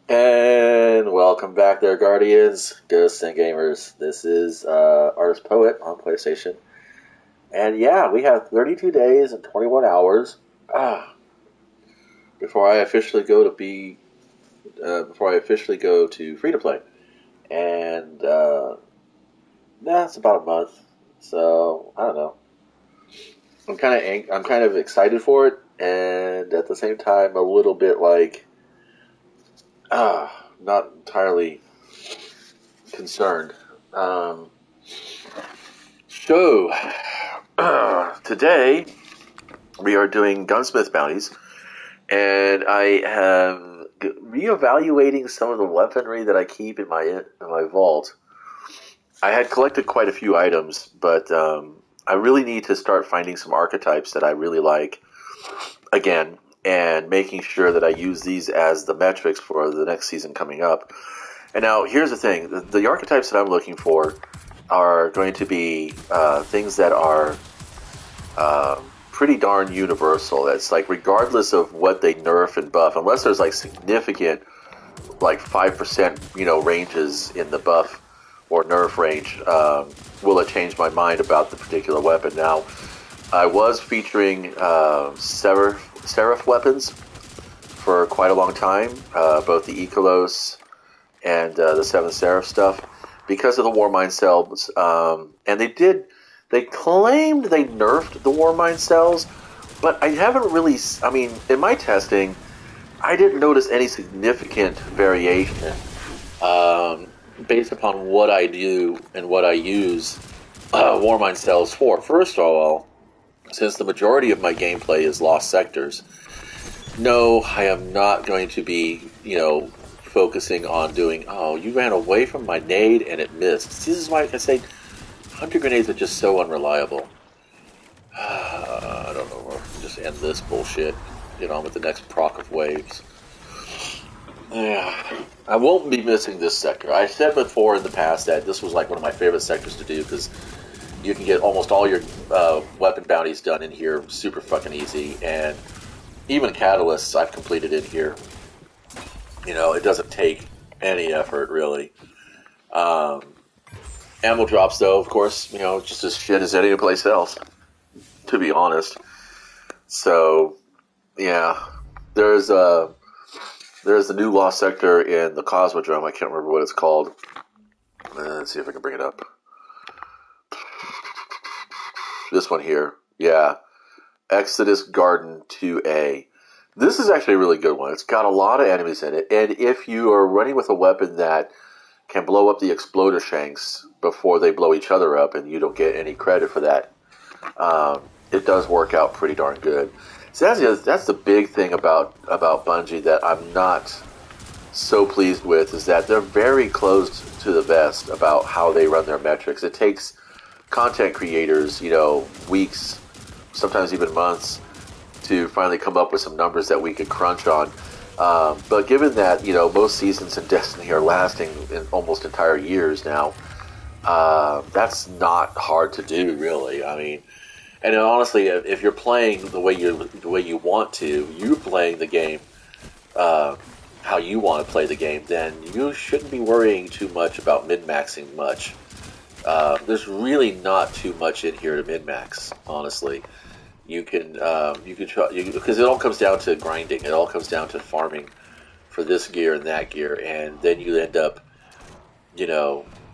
And welcome back there, Guardians, Ghosts, and Gamers. This is Artist Poet on PlayStation. And yeah, we have 32 days and 21 hours before I officially go to free to play. And that's about a month. So I don't know. I'm kind of excited for it, and at the same time, a little bit like not entirely concerned. Um, So, today we are doing gunsmith bounties, and I am reevaluating some of the weaponry that I keep in my vault. I had collected quite a few items, but I really need to start finding some archetypes that I really like again, and making sure that I use these as the metrics for the next season coming up. And now, here's the thing: the archetypes that I'm looking for are going to be things that are pretty darn universal. It's like regardless of what they nerf and buff, unless there's like significant, like 5%, ranges in the buff or nerf range, will it change my mind about the particular weapon? Now, I was featuring Seraph weapons for quite a long time, both the Ikalos and the Seven Seraph stuff, because of the Warmind cells, and they claimed they nerfed the Warmind cells, but I haven't really. I mean, in my testing, I didn't notice any significant variation based upon what I do and what I use Warmind cells for. First of all, since the majority of my gameplay is Lost Sectors, no, I am not going to be, focusing on doing, oh, you ran away from my nade and it missed. This is why I say hunter grenades are just so unreliable. I don't know. We'll just end this bullshit. Get on with the next proc of waves. Yeah, I won't be missing this sector. I said before in the past that this was like one of my favorite sectors to do because you can get almost all your weapon bounties done in here super fucking easy, and even catalysts I've completed in here. It doesn't take any effort really. Ammo drops, though, of course, just as shit as any place else, to be honest. So, yeah, there's a there's the new Lost Sector in the Cosmodrome. I can't remember what it's called. Let's see if I can bring it up. This one here, yeah, Exodus Garden 2A. This is actually a really good one. It's got a lot of enemies in it, and if you are running with a weapon that can blow up the exploder shanks before they blow each other up, and you don't get any credit for that, it does work out pretty darn good. So that's the big thing about Bungie that I'm not so pleased with, is that they're very close to the vest about how they run their metrics. It takes content creators, weeks, sometimes even months, to finally come up with some numbers that we can crunch on. But given that, most seasons in Destiny are lasting in almost entire years now, that's not hard to do, really. I mean, and honestly, if you're playing the way you want to, you're playing the game how you want to play the game, then you shouldn't be worrying too much about min-maxing much. There's really not too much in here to min-max, honestly. You can try, because it all comes down to grinding. It all comes down to farming for this gear and that gear, and then you end up, it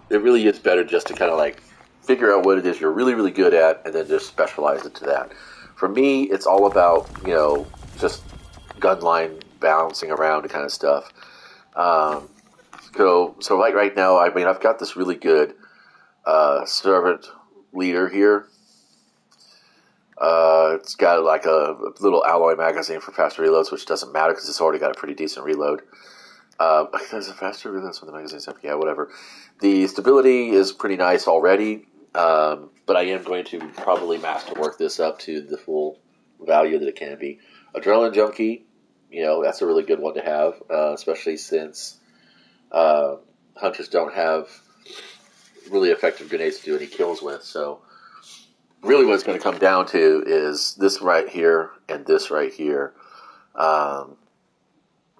really is better just to kind of like figure out what it is you're really, really good at, and then just specialize into that. For me, it's all about, just gun line bouncing around kind of stuff. So right now, I mean, I've got this really good servant leader here. It's got like a little alloy magazine for faster reloads, which doesn't matter because it's already got a pretty decent reload. There's a faster reload with the magazines. Yeah, whatever. The stability is pretty nice already, but I am going to probably masterwork this up to the full value that it can be. Adrenaline Junkie, that's a really good one to have, especially since hunters don't have really effective grenades to do any kills with. So really what it's going to come down to is this right here and this right here.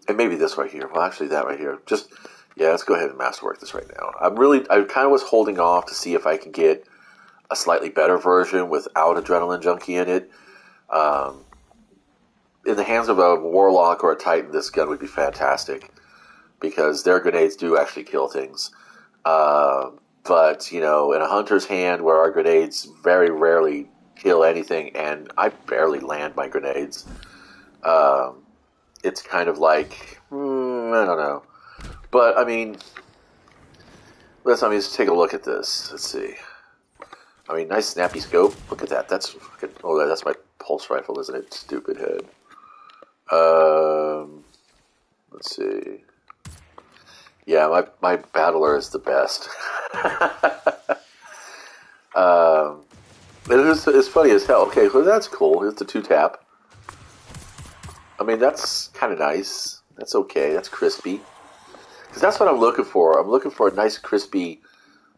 And maybe this right here. Well, actually, that right here. Just, yeah, let's go ahead and masterwork this right now. I kind of was holding off to see if I could get a slightly better version without Adrenaline Junkie in it. In the hands of a Warlock or a Titan, this gun would be fantastic because their grenades do actually kill things. But, in a Hunter's hand where our grenades very rarely kill anything, and I barely land my grenades, it's kind of like, I don't know. But, let's take a look at this. Let's see. Nice snappy scope. Look at that. That's my pulse rifle, isn't it? Stupid head. Let's see. Yeah, my battler is the best. It's funny as hell. Okay, well, that's cool. Here's the 2-tap. That's kind of nice. That's okay. That's crispy. Because that's what I'm looking for. I'm looking for a nice crispy,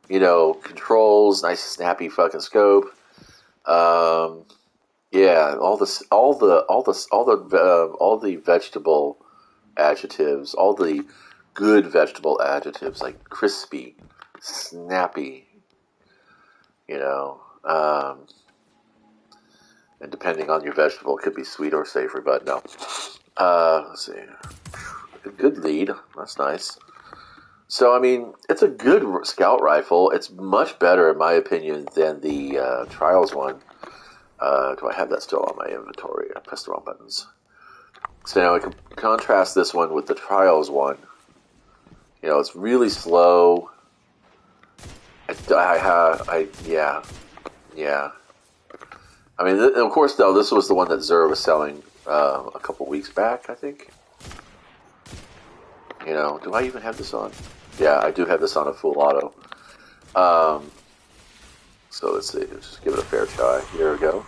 controls, nice snappy fucking scope. Yeah, all the vegetable adjectives, all the good vegetable adjectives like crispy, snappy, and depending on your vegetable, it could be sweet or savory, but no. Let's see. A good lead. That's nice. So, it's a good scout rifle. It's much better, in my opinion, than the Trials one. Do I have that still on my inventory? I pressed the wrong buttons. So now I can contrast this one with the Trials one. It's really slow. Yeah. Of course, though, this was the one that Xur was selling a couple weeks back, I think. Do I even have this on? Yeah, I do have this on a full auto. So let's see. Let's just give it a fair try. Here we go.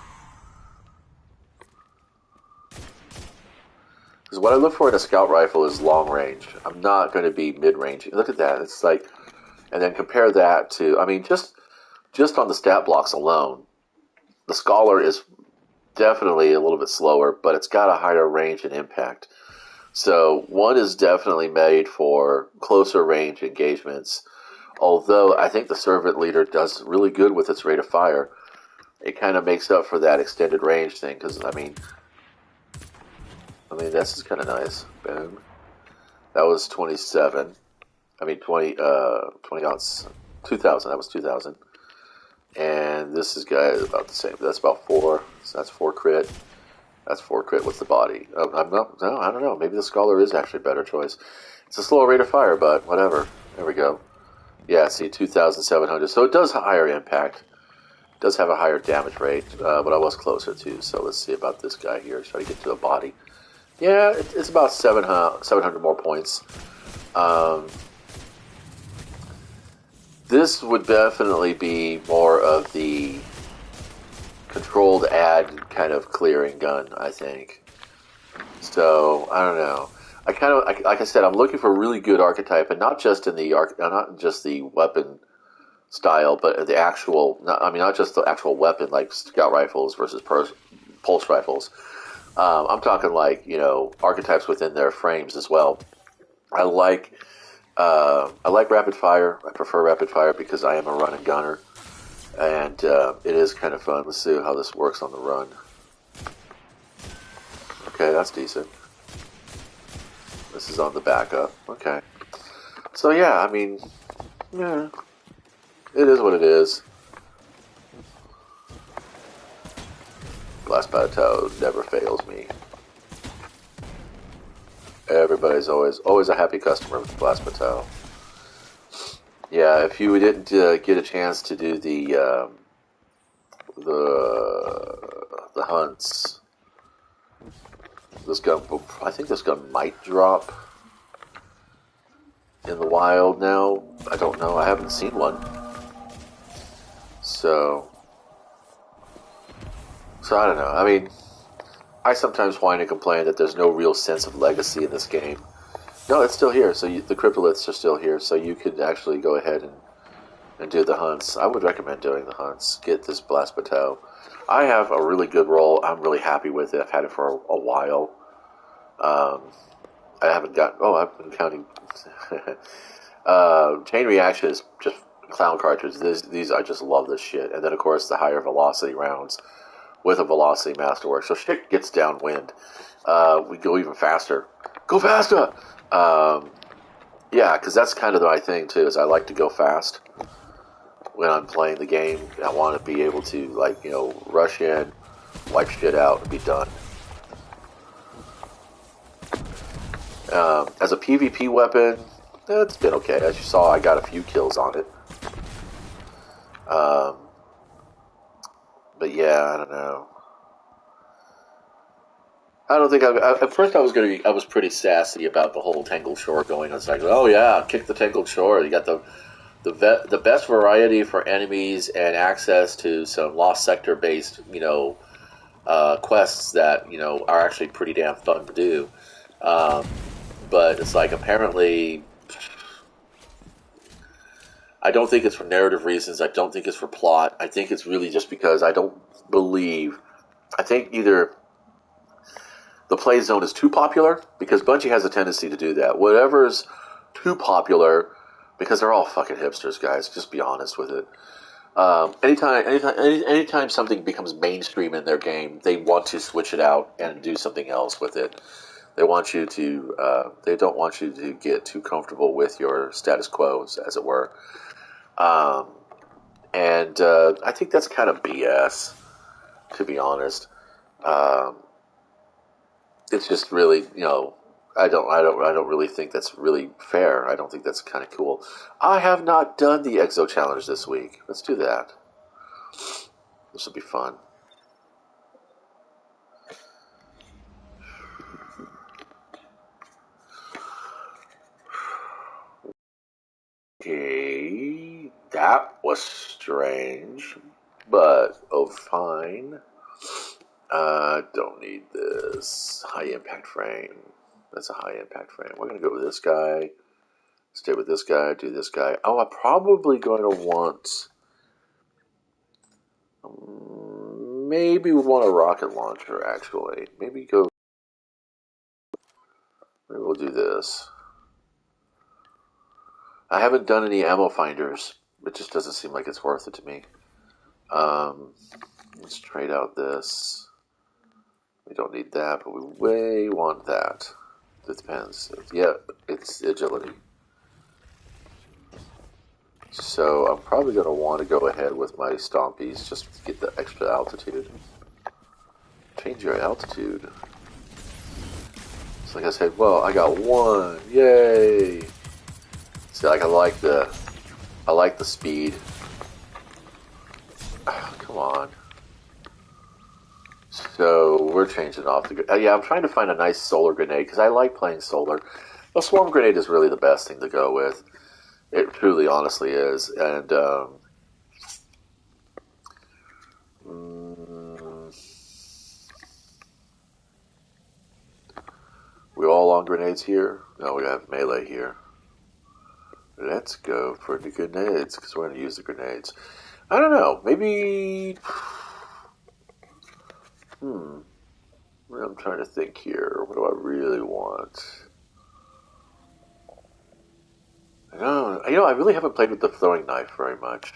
Because what I look for in a scout rifle is long range. I'm not going to be mid range. Look at that. It's like, and then compare that to. Just on the stat blocks alone, the Scholar is definitely a little bit slower, but it's got a higher range and impact. So one is definitely made for closer range engagements. Although I think the Servant Leader does really good with its rate of fire. It kind of makes up for that extended range thing. Because this is kind of nice. Boom. That was 27. 20 ounce. 2,000. That was 2,000. And this guy is about the same. That's about 4. So that's 4 crit. That's 4 crit with the body. I don't know. Maybe the Scholar is actually a better choice. It's a slower rate of fire, but whatever. There we go. Yeah, see, 2,700. So it does higher impact. It does have a higher damage rate, but I was closer too. So let's see about this guy here. Try to get to the body. Yeah, it's about 700 more points. This would definitely be more of the controlled ad kind of clearing gun, I think. So I don't know. Like I said, I'm looking for a really good archetype, and not just in not just the weapon style, but the actual. Not just the actual weapon, like scout rifles versus pulse rifles. I'm talking like archetypes within their frames as well. I like rapid fire. I prefer rapid fire because I am a run and gunner, and it is kind of fun. Let's see how this works on the run. Okay, that's decent. This is on the backup. Okay. So yeah, yeah, it is what it is. Blast Plateau never fails me. Everybody's always a happy customer with Blast Plateau. Yeah, if you didn't get a chance to do the hunts, I think this gun might drop in the wild now. I don't know. I haven't seen one. So I don't know. I sometimes whine and complain that there's no real sense of legacy in this game. No, it's still here. So the cryptoliths are still here. So you could actually go ahead and do the hunts. I would recommend doing the hunts. Get this Blast Bateau. I have a really good roll. I'm really happy with it. I've had it for a while. I haven't got. Oh, I've been counting. Chain reaction is just clown cartridges. These I just love this shit. And then of course the higher velocity rounds with a velocity masterwork. So shit gets downwind. We go even faster. Go faster. Yeah, because that's kind of my thing too. Is I like to go fast when I'm playing the game. I want to be able to rush in, wipe shit out, and be done. As a PvP weapon, it's been okay. As you saw, I got a few kills on it. But yeah, I don't know. I don't think at first I was pretty sassy about the whole Tangled Shore going. I was like, oh yeah, kick the Tangled Shore. You got the best variety for enemies and access to some Lost Sector based quests that are actually pretty damn fun to do. But it's like apparently I don't think it's for narrative reasons. I don't think it's for plot. I think it's really just because I don't believe. I think either the play zone is too popular, because Bungie has a tendency to do that. Whatever's too popular, because they're all fucking hipsters, guys. Just be honest with it. Anytime something becomes mainstream in their game, they want to switch it out and do something else with it. They want you to. They don't want you to get too comfortable with your status quo, as it were. And I think that's kind of BS, to be honest. It's just really, I don't really think that's really fair. I don't think that's kind of cool. I have not done the Exo Challenge this week. Let's do that. This will be fun. Okay, that was strange, but fine. Don't need this high impact frame. That's a high impact frame. We're gonna go with this guy. Stay with this guy. Do this guy. Oh, I'm probably going to want. Maybe we want a rocket launcher. Actually, maybe go. Maybe we'll do this. I haven't done any ammo finders. It just doesn't seem like it's worth it to me. Let's trade out this. We don't need that, but we way want that. It depends. Yeah, it's agility. So I'm probably going to want to go ahead with my Stompies just to get the extra altitude. Change your altitude. It's like I said, well, I got one. Yay! See, like I like the speed. Oh, come on. So we're changing off the. Yeah, I'm trying to find a nice solar grenade because I like playing solar. A swarm grenade is really the best thing to go with. It truly, honestly is, and we all on grenades here. No, we have melee here. Let's go for the grenades because we're going to use the grenades. I don't know. Maybe. I'm trying to think here. What do I really want? I don't. I really haven't played with the throwing knife very much.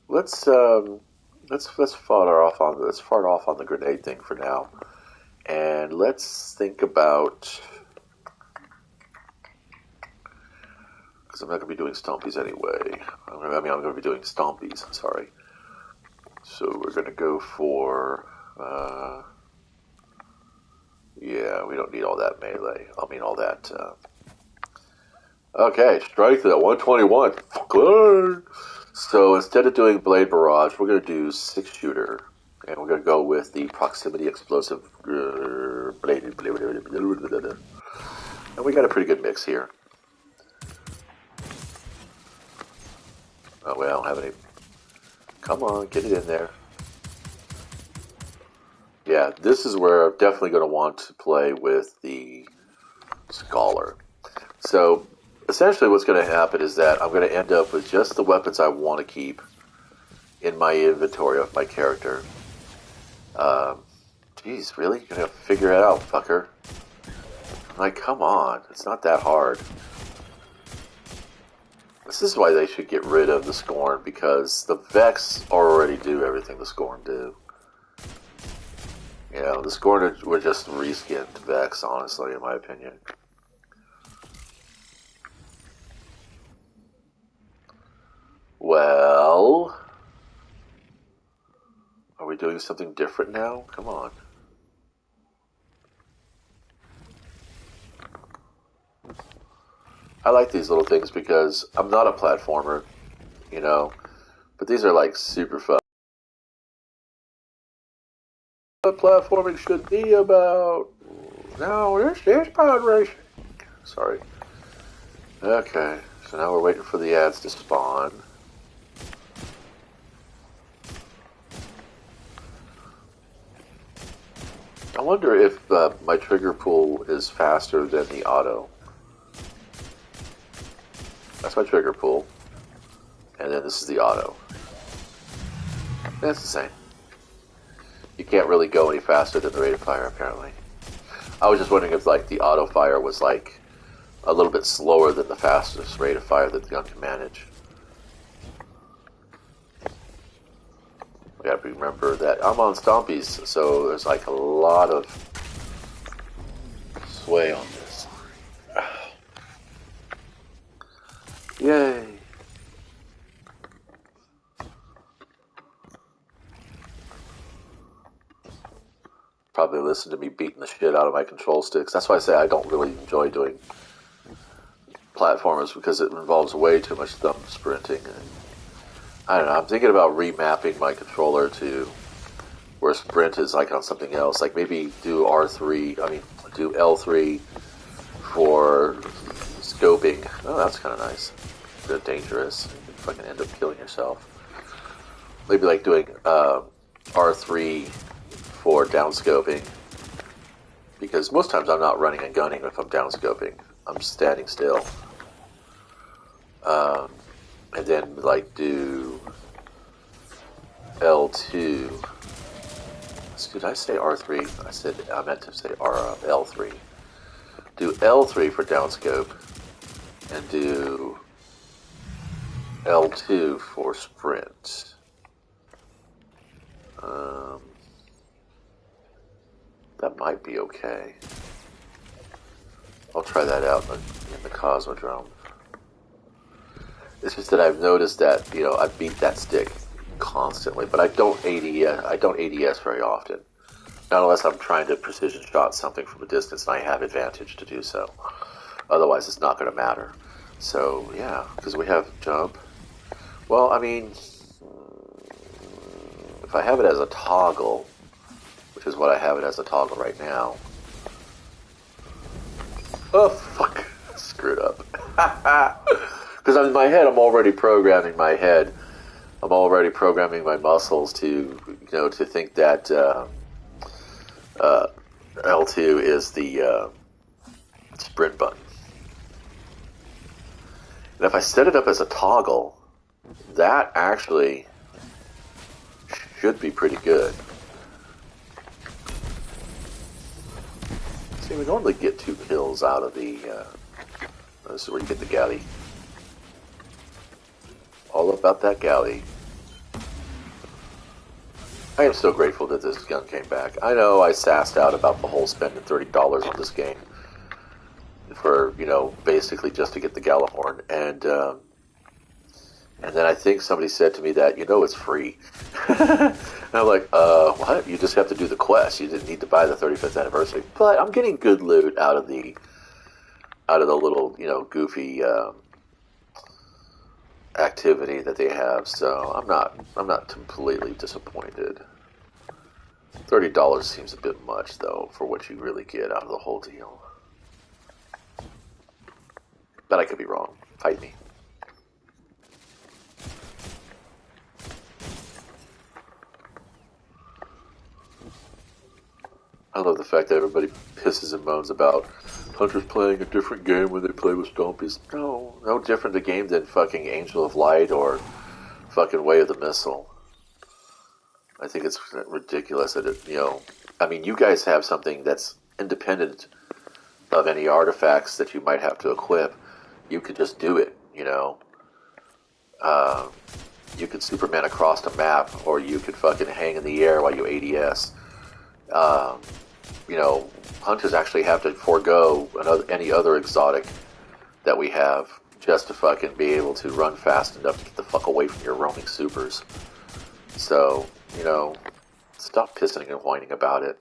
Let's fart off on the grenade thing for now, and let's think about. Because I'm not going to be doing stompies anyway. I'm going to be doing stompies. I'm sorry. So we're going to go for. Yeah, we don't need all that melee. All that. Okay, strength at 121. Good. So instead of doing Blade Barrage, we're going to do 6-shooter. And we're going to go with the Proximity Explosive Blade. And we got a pretty good mix here. Oh, well, I don't have any. Come on, get it in there. Yeah, this is where I'm definitely going to want to play with the Scholar. So, essentially what's going to happen is that I'm going to end up with just the weapons I want to keep in my inventory of my character. Jeez, really? You're going to figure it out, fucker. Like, come on. It's not that hard. This is why they should get rid of the Scorn, because the Vex already do everything the Scorn do. You know, the Scorn were just reskinned Vex, honestly, in my opinion. Well... Are we doing something different now? Come on. I like these little things because I'm not a platformer, you know, but these are like super fun. What platforming should be about? No, this is pod racing. Sorry. Okay, so now we're waiting for the ads to spawn. I wonder if my trigger pull is faster than the auto. That's my trigger pull. And then this is the auto. That's the same. You can't really go any faster than the rate of fire, apparently. I was just wondering if, like, the auto fire was, like, a little bit slower than the fastest rate of fire that the gun can manage. We gotta remember that I'm on Stompies, so there's, like, a lot of sway on this. Yay! Probably listen to me beating the shit out of my control sticks. That's why I say I don't really enjoy doing platformers, because it involves way too much thumb sprinting. And I don't know, I'm thinking about remapping my controller to where sprint is like on something else. Like maybe do do L3 for scoping. Oh, that's kind of nice. A bit dangerous. You can fucking end up killing yourself. Maybe like doing R3 for downscoping, because most times I'm not running and gunning if I'm downscoping. I'm standing still. And then like do L2. Did I say R3? I meant to say L3. Do L3 for downscope and do L2 for sprint. That might be okay. I'll try that out in the Cosmodrome. It's just that I've noticed that, you know, I beat that stick constantly, but I don't ADS very often. Not unless I'm trying to precision shot something from a distance and I have advantage to do so. Otherwise, it's not going to matter. So, yeah, because we have jump. Well, I mean, if I have it as a toggle, which is what I have it as a toggle right now. Oh, fuck. Screwed up. Because in my head, I'm already programming my head. I'm already programming my muscles to, you know, to think that L2 is the sprint button. And if I set it up as a toggle, that actually should be pretty good. See, we normally get 2 kills out of the... this is where you get the galley. All about that galley. I am so grateful that this gun came back. I know I sassed out about the whole spending $30 on this game for, you know, basically just to get the Gjallarhorn, and then I think somebody said to me that, you know, it's free. And I'm like, what? You just have to do the quest. You didn't need to buy the 35th anniversary. But I'm getting good loot out of the little, you know, goofy activity that they have. So I'm not completely disappointed. $30 seems a bit much, though, for what you really get out of the whole deal. But I could be wrong. Fight me. I love the fact that everybody pisses and moans about Hunter's playing a different game when they play with Stompies. No different a game than fucking Angel of Light or fucking Way of the Missile. I think it's ridiculous that it, you know, I mean, you guys have something that's independent of any artifacts that you might have to equip, you could just do it, you could Superman across a map, or you could fucking hang in the air while you ADS. Um, Hunters actually have to forego any other exotic that we have just to fucking be able to run fast enough to get the fuck away from your roaming supers. So, stop pissing and whining about it.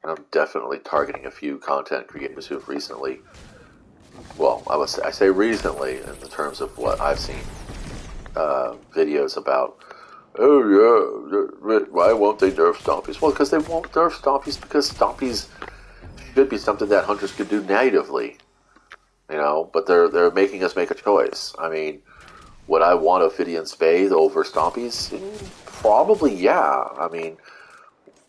And I'm definitely targeting a few content creators who have recently, well, I say recently in the terms of what I've seen, videos about, oh yeah, why won't they nerf Stompies? Well, because they won't nerf Stompies because Stompies should be something that Hunters could do natively, but they're making us make a choice. I mean, would I want Ophidian Spade over Stompies? Probably, yeah. I mean,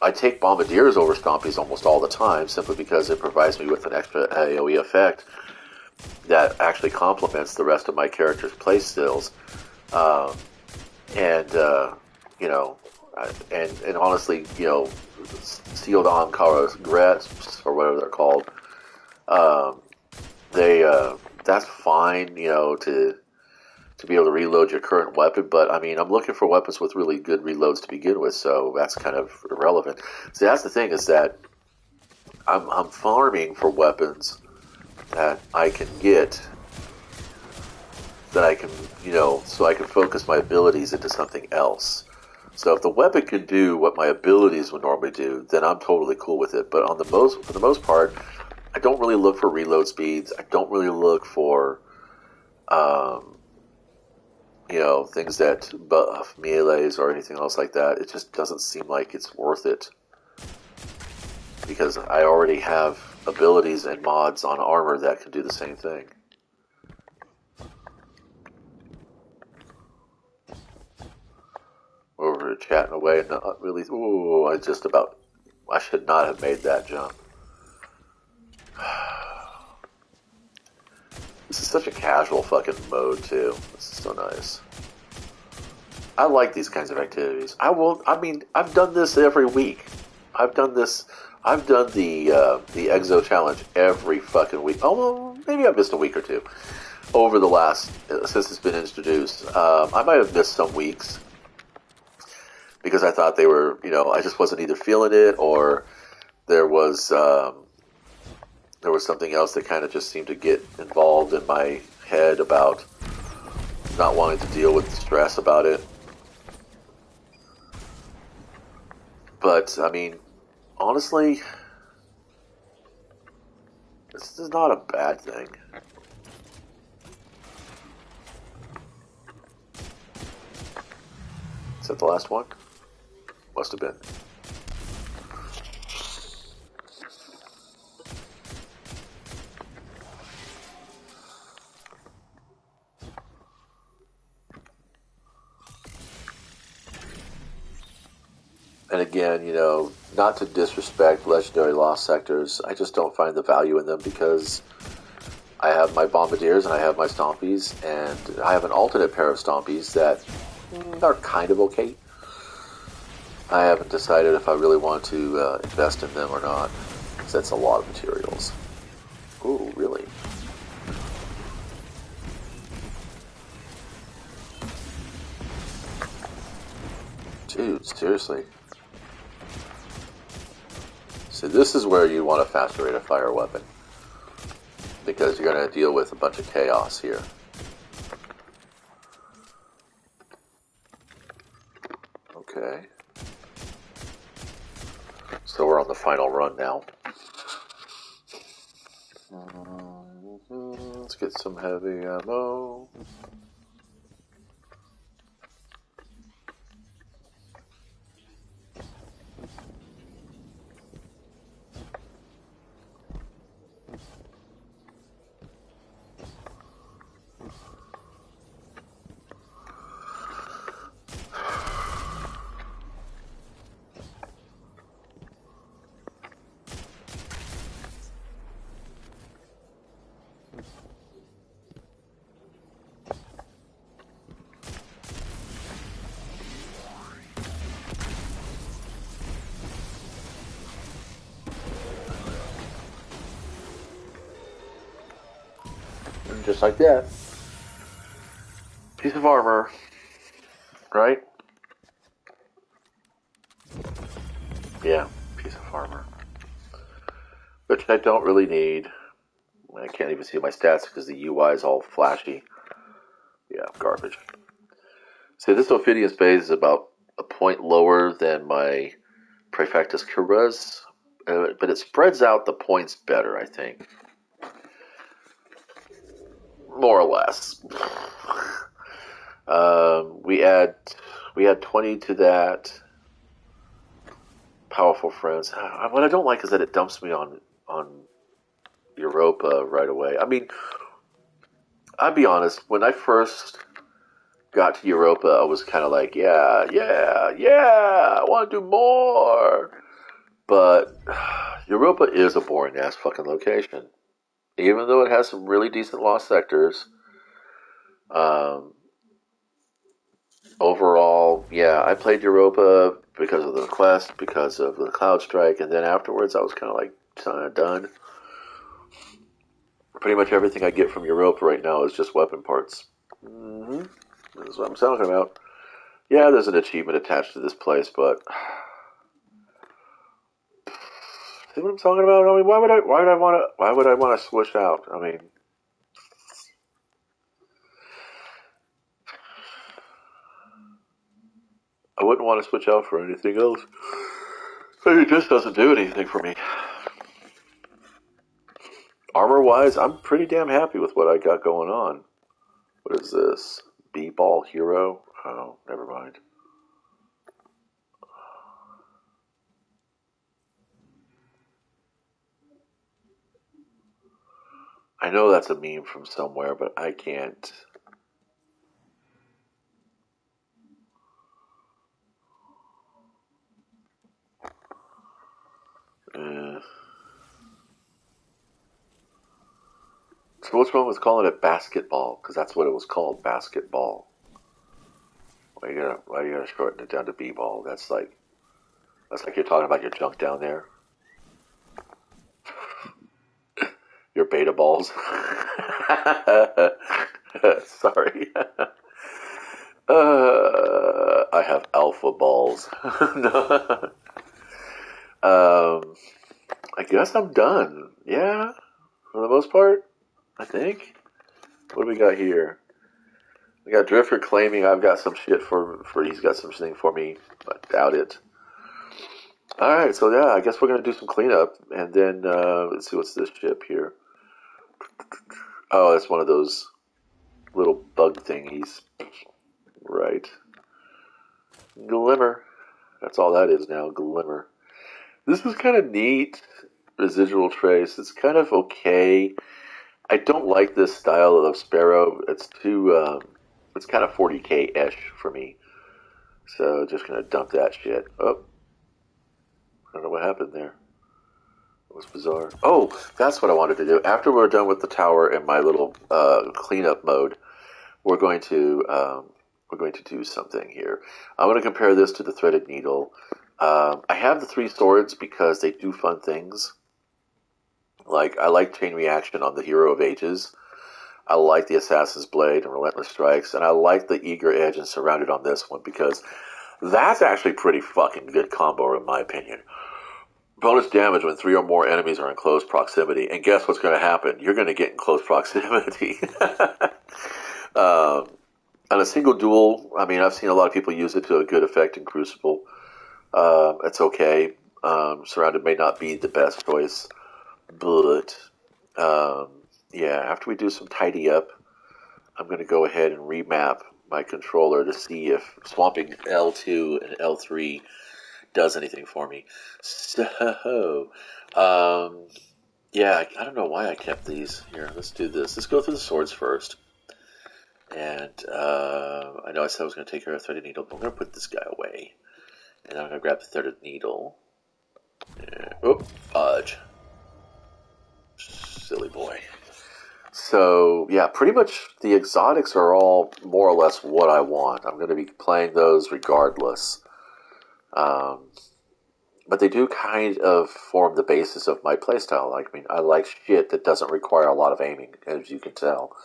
I take Bombardiers over Stompies almost all the time, simply because it provides me with an extra AoE effect that actually complements the rest of my character's playstyle. And and honestly, Sealed Ankara's Gresps, or whatever they're called, they that's fine, to be able to reload your current weapon, but I mean, I'm looking for weapons with really good reloads to begin with, so that's kind of irrelevant. See, that's the thing, is that I'm farming for weapons that I can get, that I can, so I can focus my abilities into something else. So if the weapon can do what my abilities would normally do, then I'm totally cool with it. But for the most part, I don't really look for reload speeds. I don't really look for, things that buff melees or anything else like that. It just doesn't seem like it's worth it, because I already have abilities and mods on armor that can do the same thing. Over chatting away and not really. Ooh, I should not have made that jump. This is such a casual fucking mode too. This is so nice. I like these kinds of activities. I've done this every week. I've done the Exo Challenge every fucking week. Oh, well, maybe I've missed a week or two over the last, since it's been introduced. I might have missed some weeks because I thought they were, I just wasn't either feeling it, or there was something else that kind of just seemed to get involved in my head about not wanting to deal with the stress about it. But, I mean, honestly, this is not a bad thing. Is that the last one? Must have been. And again, not to disrespect Legendary Lost Sectors, I just don't find the value in them, because I have my Bombardiers and I have my Stompies, and I have an alternate pair of Stompies that are kind of okay. I haven't decided if I really want to invest in them or not, because that's a lot of materials. Ooh, really? Dude, seriously. So this is where you want a faster rate of fire weapon, because you're going to deal with a bunch of chaos here. Okay. So we're on the final run now. Let's get some heavy ammo. Just like that. Piece of armor, right? Yeah, piece of armor. Which I don't really need. I can't even see my stats because the UI is all flashy. Yeah, garbage. See, this Ophidian Base is about a point lower than my Praefectus Cuirass, but it spreads out the points better, I think. More or less. We add 20 to that. Powerful friends. What I don't like is that it dumps me on Europa right away. I mean, I'll be honest. When I first got to Europa, I was kind of like, yeah, I want to do more. But Europa is a boring ass fucking location. Even though it has some really decent lost sectors, overall, yeah, I played Europa because of the quest, because of the Cloud Strike, and then afterwards I was kind of like done. Pretty much everything I get from Europa right now is just weapon parts. Mm-hmm. That's what I'm talking about. Yeah, there's an achievement attached to this place, but see what I'm talking about? I mean, why would I want to switch out? I mean, I wouldn't want to switch out for anything else. It just doesn't do anything for me. Armor-wise, I'm pretty damn happy with what I got going on. What is this? B-Ball Hero? Oh, never mind. I know that's a meme from somewhere, but I can't. Uh, so what's wrong with calling it basketball? Because that's what it was called, basketball. Why you gotta shorten it down to B-Ball? That's like you're talking about your junk down there. Your beta balls. Sorry. I have alpha balls. I guess I'm done. Yeah, for the most part, I think. What do we got here? We got Drifter claiming I've got some shit for he's got something for me. I doubt it. All right, so yeah, I guess we're gonna do some cleanup, and then let's see what's this ship here. Oh, it's one of those little bug thingies, right? Glimmer. That's all that is now. Glimmer. This is kind of neat. Residual trace. It's kind of okay. I don't like this style of Sparrow. It's too. It's kind of 40k-ish for me. So just gonna dump that shit. Oh, I don't know what happened there. It was bizarre. Oh, that's what I wanted to do. After we're done with the tower and my little cleanup mode, we're going to do something here. I'm going to compare this to the Threaded Needle. I have the 3 swords because they do fun things. Like, I like Chain Reaction on the Hero of Ages. I like the Assassin's Blade and Relentless Strikes, and I like the Eager Edge and Surrounded on this one because that's actually pretty fucking good combo in my opinion. Bonus damage when 3 or more enemies are in close proximity, and guess what's going to happen? You're going to get in close proximity. On a single duel, I mean, I've seen a lot of people use it to a good effect in Crucible. It's okay. Surrounded may not be the best choice, but yeah, after we do some tidy up, I'm going to go ahead and remap my controller to see if swapping L2 and L3 does anything for me. So, yeah, I don't know why I kept these. Here, let's do this. Let's go through the swords first. And I know I said I was going to take care of Threaded Needle, but I'm going to put this guy away. And I'm going to grab the Threaded Needle. Oh, fudge. Silly boy. So, yeah, pretty much the exotics are all more or less what I want. I'm going to be playing those regardless. but they do kind of form the basis of my playstyle. Like, I mean, I like shit that doesn't require a lot of aiming, as you can tell.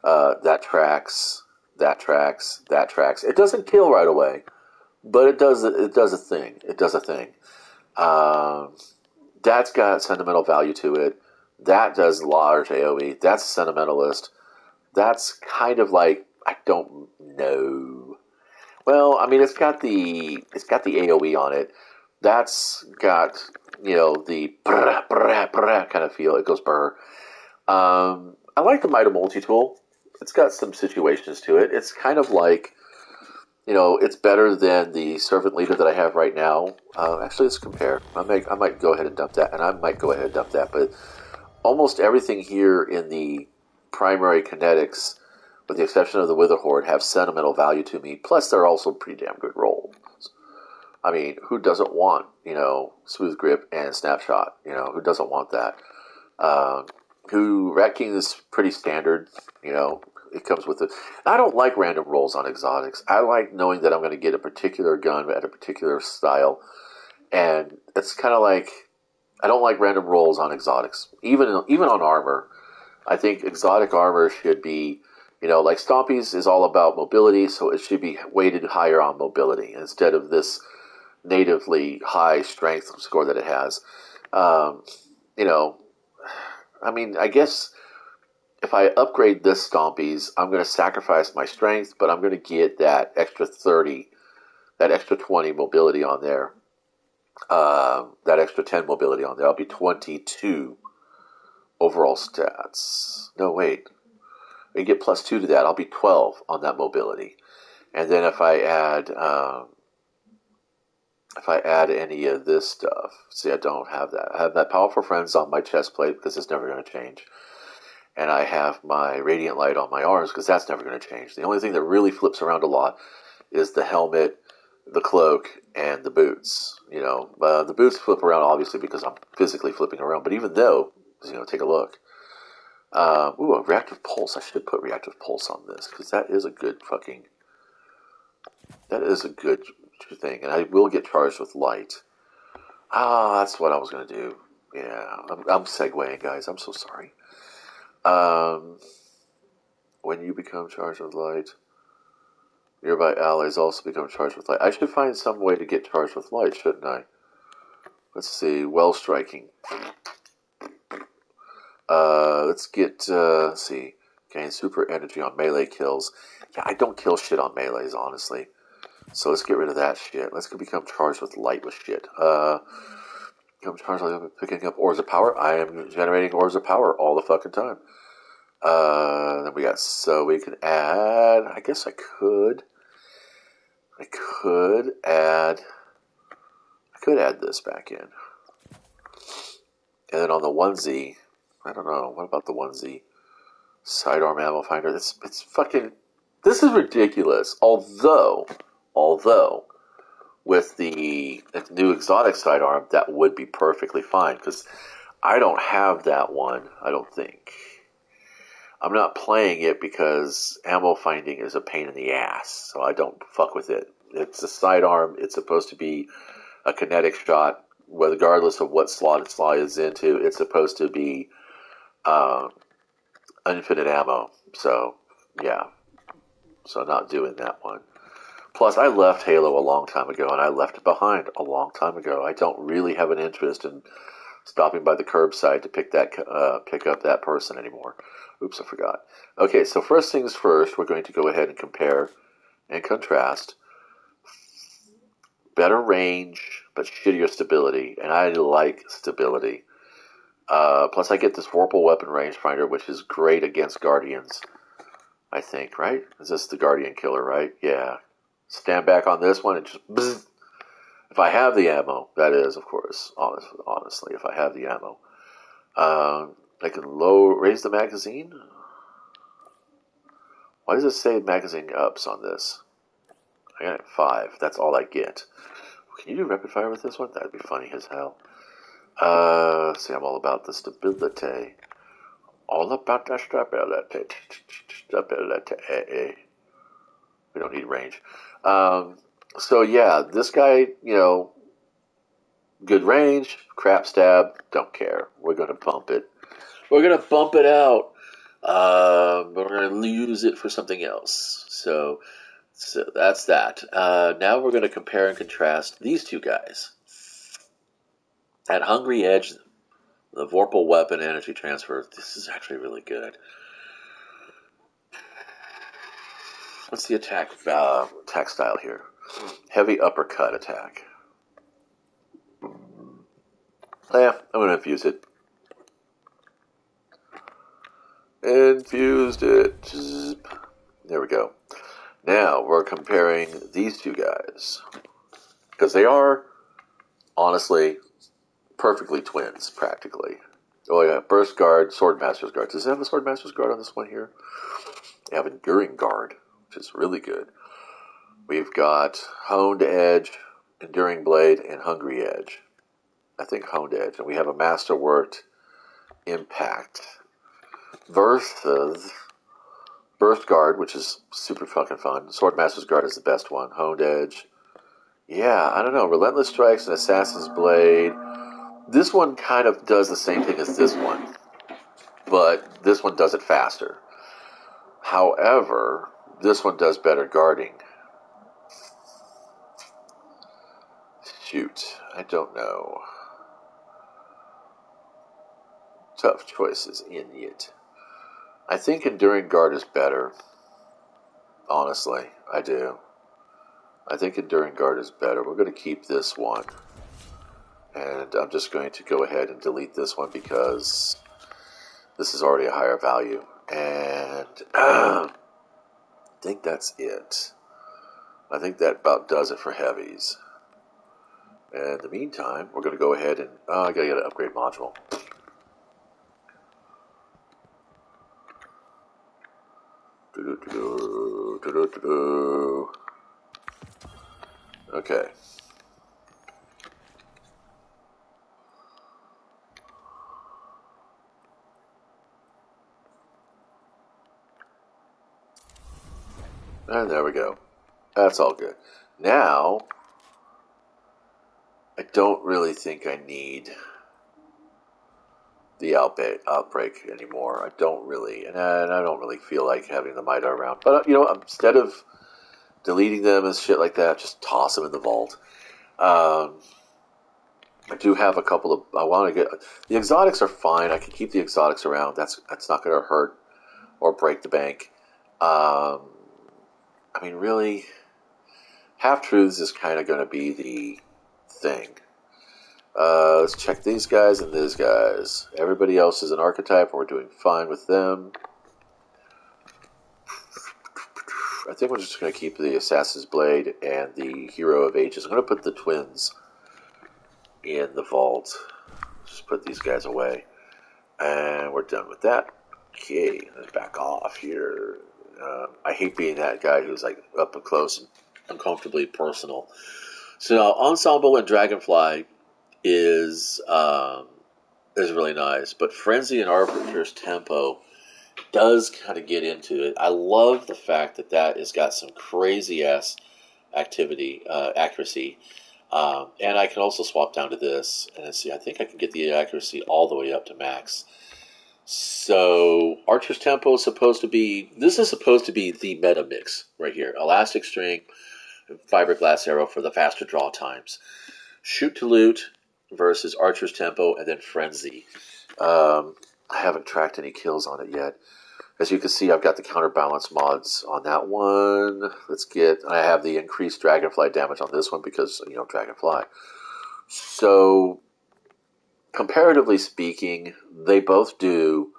That tracks, that tracks, that tracks. It doesn't kill right away, but it does. It does a thing. It does a thing. Um, that's got sentimental value to it. That does large AOE. That's a sentimentalist. That's kind of like, I don't know. Well, I mean, it's got the AOE on it. That's got, the brr, brr, brr kind of feel. It goes brr. I like the Mida multi tool. It's got some situations to it. It's kind of like, it's better than the servant leader that I have right now. Actually, let's compare. I might go ahead and dump that, and I might go ahead and dump that. But almost everything here in the primary kinetics, with the exception of the Witherhoard, have sentimental value to me. Plus, they're also pretty damn good rolls. I mean, who doesn't want, Smooth Grip and Snapshot? Who doesn't want that? Rat King is pretty standard, it comes with it. I don't like random rolls on exotics. I like knowing that I'm going to get a particular gun at a particular style, and it's kind of like, I don't like random rolls on exotics. Even on armor, I think exotic armor should be, like Stompies is all about mobility, so it should be weighted higher on mobility instead of this natively high strength score that it has. Um, you know, I mean, I guess if I upgrade this Stompies, I'm going to sacrifice my strength, but I'm going to get that extra 30, that extra 20 mobility on there. That extra 10 mobility on there. I'll be 22 overall stats. No, wait. I get plus 2 to that. I'll be 12 on that mobility. And then if I add any of this stuff, see, I don't have that. I have that Powerful Friends on my chest plate because it's never going to change. And I have my Radiant Light on my arms because that's never going to change. The only thing that really flips around a lot is the helmet, the cloak, and the boots. The boots flip around obviously because I'm physically flipping around. But even though, take a look. A Reactive Pulse. I should put Reactive Pulse on this because that is a good thing. And I will get charged with light. That's what I was going to do. Yeah, I'm segueing, guys. I'm so sorry. When you become charged with light, nearby allies also become charged with light. I should find some way to get charged with light, shouldn't I? Let's see. Well striking. Let's get, let's see. Gain super energy on melee kills. Yeah, I don't kill shit on melees, honestly. So let's get rid of that shit. Let's become charged with light with shit. Become charged with picking up ores of power. I am generating ores of power all the fucking time. Then we can add, I guess I could add this back in. And then on the onesie, I don't know, what about the onesie? Sidearm ammo finder. It's fucking, this is ridiculous. Although, with the new exotic sidearm, that would be perfectly fine, because I don't have that one, I don't think. I'm not playing it because ammo finding is a pain in the ass, so I don't fuck with it. It's a sidearm. It's supposed to be a kinetic shot, regardless of what slot it slides into. It's supposed to be infinite ammo. So, yeah. So not doing that one. Plus, I left Halo a long time ago, and I left it behind a long time ago. I don't really have an interest in stopping by the curbside to pick up that person anymore. Oops, I forgot. Okay, so first things first, we're going to go ahead and compare and contrast. Better range, but shittier stability, and I like stability. Plus, I get this Vorpal Weapon Rangefinder, which is great against Guardians, I think, right? Is this the Guardian Killer, right? Yeah. Stand back on this one and just bzz. If I have the ammo, that is, of course, honestly, if I have the ammo. I can raise the magazine. Why does it say magazine ups on this? I got 5. That's all I get. Can you do rapid fire with this one? That'd be funny as hell. See, I'm all about the stability. All about the stability. Stability. We don't need range. So yeah, this guy, Good range, crap stab, don't care. We're going to bump it. We're going to bump it out. But we're going to use it for something else. So that's that. Now we're going to compare and contrast these two guys. At Hungry Edge, the Vorpal Weapon Energy Transfer, this is actually really good. What's the attack style here? Heavy uppercut attack. Yeah, I'm going to infuse it. Infused it. There we go. Now we're comparing these two guys. Because they are, honestly, perfectly twins, practically. Oh, yeah, Burst Guard, Swordmaster's Guard. Does it have a Swordmaster's Guard on this one here? They have Enduring Guard, which is really good. We've got Honed Edge, Enduring Blade, and Hungry Edge. I think Honed Edge. And we have a Masterworked Impact. Versus Burst Guard, which is super fucking fun. Swordmaster's Guard is the best one. Honed Edge. Yeah, I don't know. Relentless Strikes and Assassin's Blade. This one kind of does the same thing as this one, but this one does it faster. However, this one does better guarding. Shoot, I don't know. Tough choices, idiot. I think Enduring Guard is better. Honestly, I do. I think Enduring Guard is better. We're going to keep this one. And I'm just going to go ahead and delete this one because this is already a higher value. And I think that's it. I think that about does it for heavies. And in the meantime, we're going to go ahead and... I got to get an upgrade module. Okay. And there we go. That's all good. Now, I don't really think I need the outbreak anymore. I don't really, and I don't really feel like having the Mida around. But instead of deleting them and shit like that, just toss them in the vault. I do have a couple of. I want to get the exotics are fine. I can keep the exotics around. That's not going to hurt or break the bank. I mean, really, half truths is kind of going to be the thing. Let's check these guys and these guys. Everybody else is an archetype, and we're doing fine with them. I think we're just going to keep the Assassin's Blade and the Hero of Ages. I'm going to put the twins in the vault. Just put these guys away. And we're done with that. Okay, let's back off here. I hate being that guy who's like up close and uncomfortably personal. So Ensemble and Dragonfly is really nice, but Frenzy and Arbiter's Tempo does kind of get into it. I love the fact that has got some crazy ass accuracy, and I can also swap down to this and see. I think I can get the accuracy all the way up to max. So Archer's Tempo is supposed to be. This is supposed to be the meta mix right here. Elastic String, Fiberglass Arrow for the faster draw times. Shoot to Loot versus Archer's Tempo, and then Frenzy. I haven't tracked any kills on it yet. As you can see, I've got the counterbalance mods on that one. I have the increased Dragonfly damage on this one because, Dragonfly. So, comparatively speaking, they both do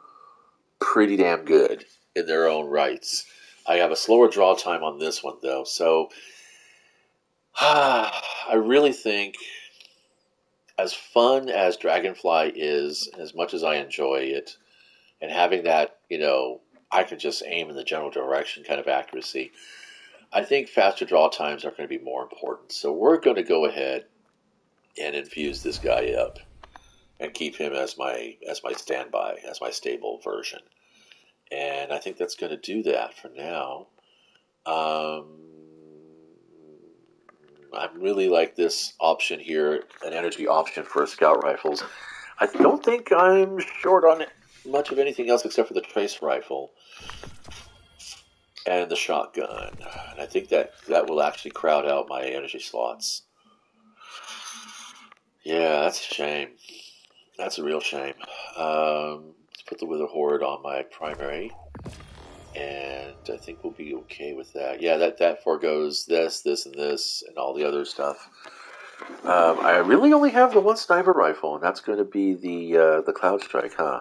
pretty damn good in their own rights. I have a slower draw time on this one, though. So, I really think, as fun as Dragonfly is, and as much as I enjoy it, and having that, I can just aim in the general direction kind of accuracy, I think faster draw times are going to be more important. So we're going to go ahead and infuse this guy up and keep him as my standby, as my stable version. And I think that's going to do that for now. I really like this option here, an energy option for scout rifles. I don't think I'm short on much of anything else except for the trace rifle and the shotgun. And I think that will actually crowd out my energy slots. Yeah, that's a shame. That's a real shame. Let's put the Wither Horde on my primary, and I think we'll be okay with that. Yeah, that foregoes this, and this, and all the other stuff. I really only have the one sniper rifle, and that's going to be the Cloud Strike, huh?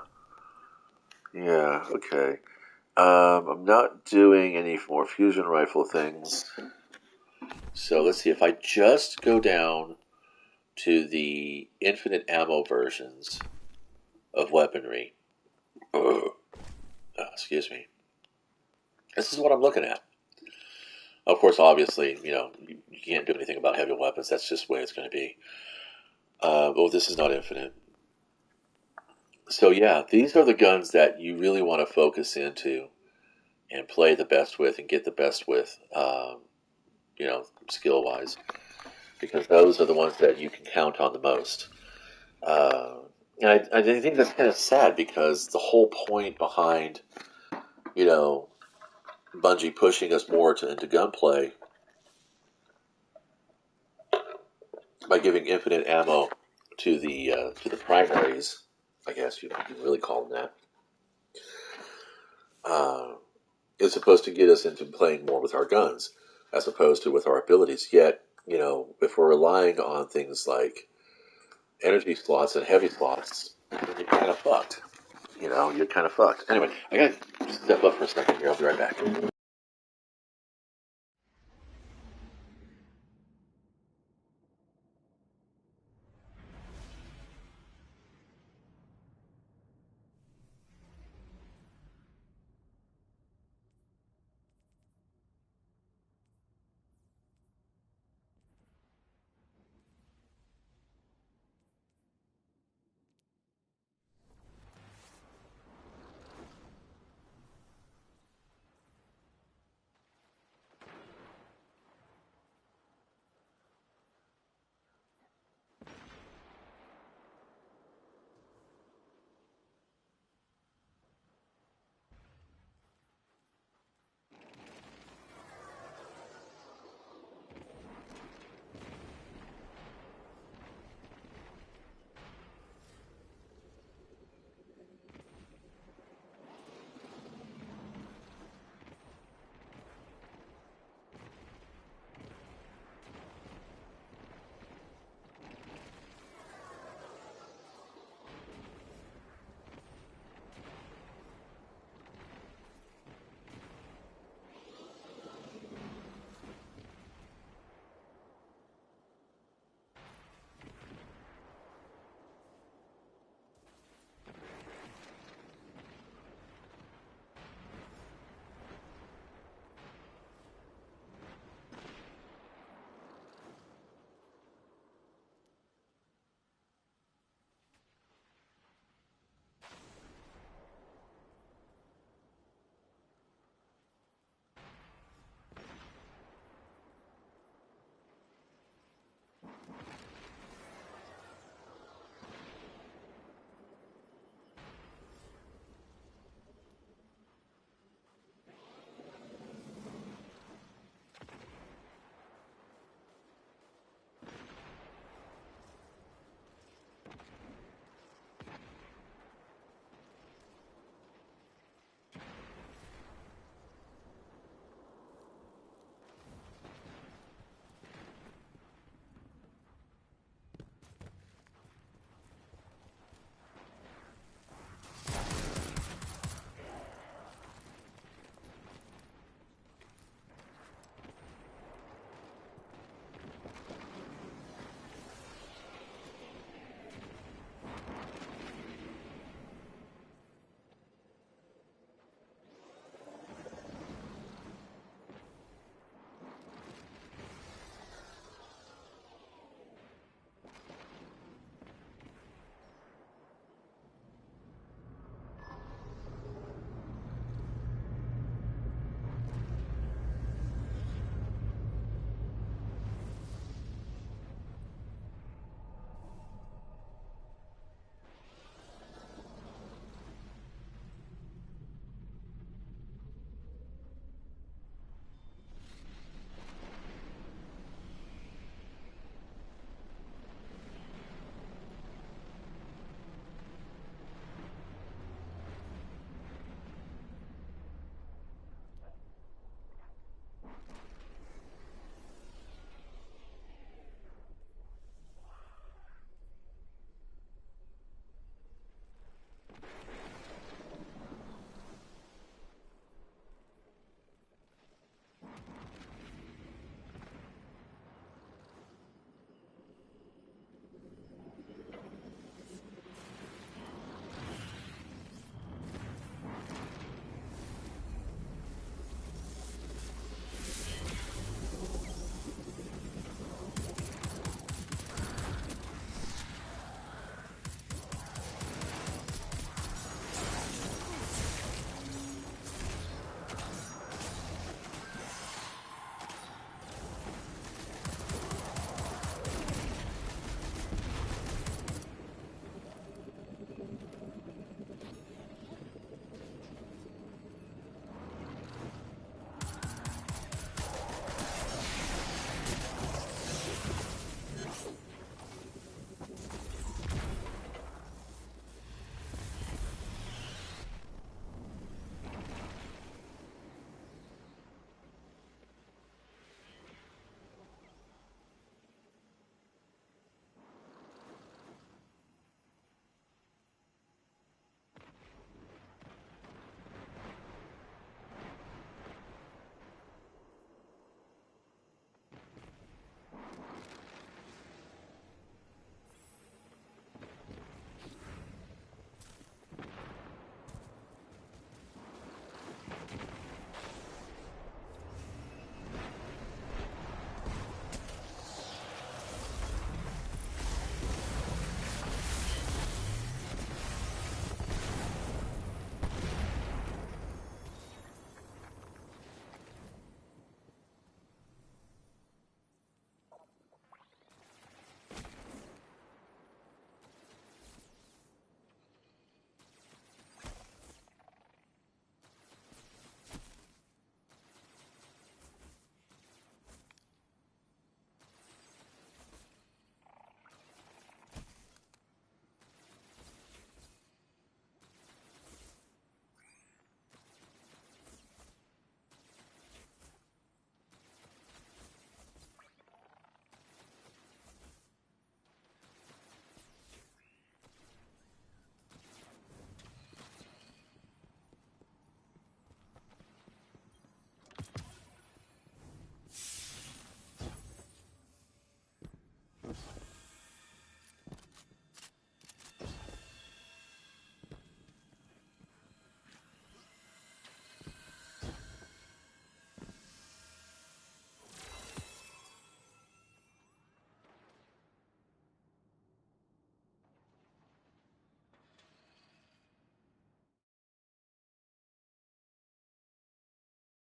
Yeah, okay. I'm not doing any more fusion rifle things. So let's see, if I just go down to the infinite ammo versions of weaponry, excuse me, this is what I'm looking at. Of course, obviously, you can't do anything about heavy weapons. That's just the way it's going to be. But this is not infinite. So yeah, these are the guns that you really want to focus into and play the best with and get the best with, skill-wise, because those are the ones that you can count on the most. And I think that's kind of sad because the whole point behind, Bungie pushing us more into gunplay by giving infinite ammo to the primaries, I guess you can really call them that, is supposed to get us into playing more with our guns as opposed to with our abilities. Yet, if we're relying on things like energy slots and heavy slots, you're kind of fucked. You're kind of fucked. Anyway, I gotta step up for a second here. I'll be right back.